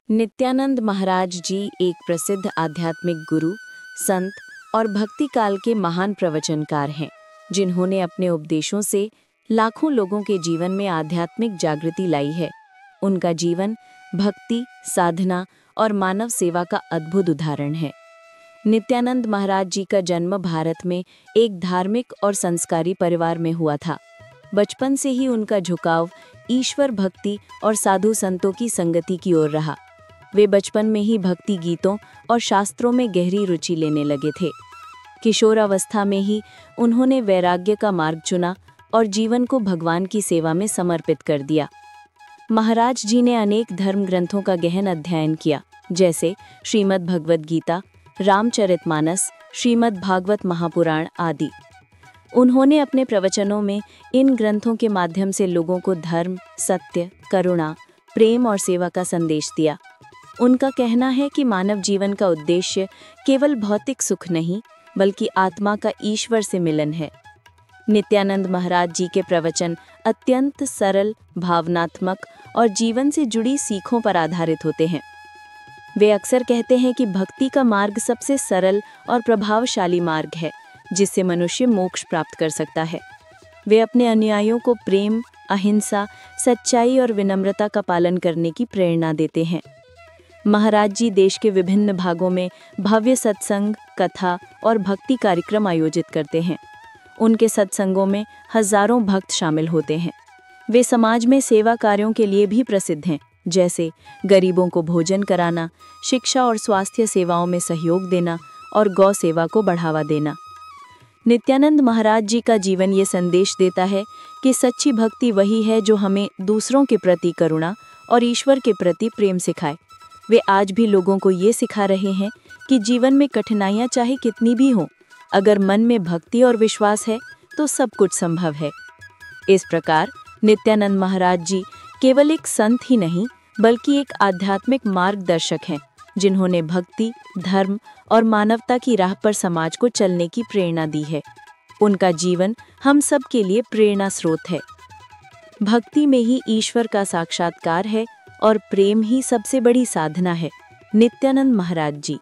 नित्यानंद महाराज जी एक प्रसिद्ध आध्यात्मिक गुरु, संत और भक्ति काल के महान प्रवचनकार हैं, जिन्होंने अपने उपदेशों से लाखों लोगों के जीवन में आध्यात्मिक जागृति लाई है। उनका जीवन भक्ति, साधना और मानव सेवा का अद्भुत उदाहरण है। नित्यानंद महाराज जी का जन्म भारत में एक धार्मिक और संस्कारी परिवार में हुआ था। बचपन से ही उनका झुकाव ईश्वर भक्ति और साधु संतों की संगति की ओर रहा। वे बचपन में ही भक्ति गीतों और शास्त्रों में गहरी रुचि लेने लगे थे। किशोरावस्था में ही उन्होंने वैराग्य का मार्ग चुना और जीवन को भगवान की सेवा में समर्पित कर दिया। महाराज जी ने अनेक धर्म ग्रंथों का गहन अध्ययन किया, जैसे श्रीमद् भगवद गीता, रामचरितमानस, श्रीमद् भागवत महापुराण आदि। उन्होंने अपने प्रवचनों में इन ग्रंथों के माध्यम से लोगों को धर्म, सत्य, करुणा, प्रेम और सेवा का संदेश दिया। उनका कहना है कि मानव जीवन का उद्देश्य केवल भौतिक सुख नहीं, बल्कि आत्मा का ईश्वर से मिलन है। नित्यानंद महाराज जी के प्रवचन अत्यंत सरल, भावनात्मक और जीवन से जुड़ी सीखों पर आधारित होते हैं। वे अक्सर कहते हैं कि भक्ति का मार्ग सबसे सरल और प्रभावशाली मार्ग है, जिससे मनुष्य मोक्ष प्राप्त कर सकता है। वे अपने अनुयायियों को प्रेम, अहिंसा, सच्चाई और विनम्रता का पालन करने की प्रेरणा देते हैं। महाराज जी देश के विभिन्न भागों में भव्य सत्संग, कथा और भक्ति कार्यक्रम आयोजित करते हैं। उनके सत्संगों में हजारों भक्त शामिल होते हैं। वे समाज में सेवा कार्यों के लिए भी प्रसिद्ध हैं, जैसे गरीबों को भोजन कराना, शिक्षा और स्वास्थ्य सेवाओं में सहयोग देना और गौ सेवा को बढ़ावा देना। नित्यानंद महाराज जी का जीवन ये संदेश देता है कि सच्ची भक्ति वही है जो हमें दूसरों के प्रति करुणा और ईश्वर के प्रति प्रेम सिखाए। वे आज भी लोगों को ये सिखा रहे हैं कि जीवन में कठिनाइयां चाहे कितनी भी हों, अगर मन में भक्ति और विश्वास है तो सब कुछ संभव है। इस प्रकार नित्यानंद महाराज जी केवल एक संत ही नहीं, बल्कि एक आध्यात्मिक मार्गदर्शक हैं, जिन्होंने भक्ति, धर्म और मानवता की राह पर समाज को चलने की प्रेरणा दी है। उनका जीवन हम सब के लिए प्रेरणा स्रोत है। भक्ति में ही ईश्वर का साक्षात्कार है और प्रेम ही सबसे बड़ी साधना है। नित्यानंद महाराज जी।